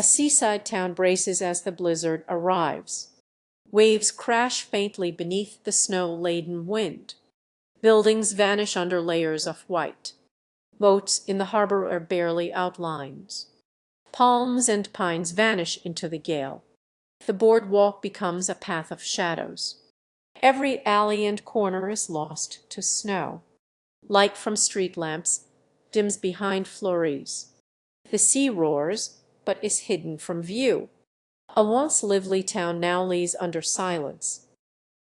A seaside town braces as the blizzard arrives. Waves crash faintly beneath the snow-laden wind. Buildings vanish under layers of white. Boats in the harbor are barely outlines. Palms and pines vanish into the gale. The boardwalk becomes a path of shadows. Every alley and corner is lost to snow. Light from street lamps dims behind flurries. The sea roars, but is hidden from view. A once lively town now lies under silence.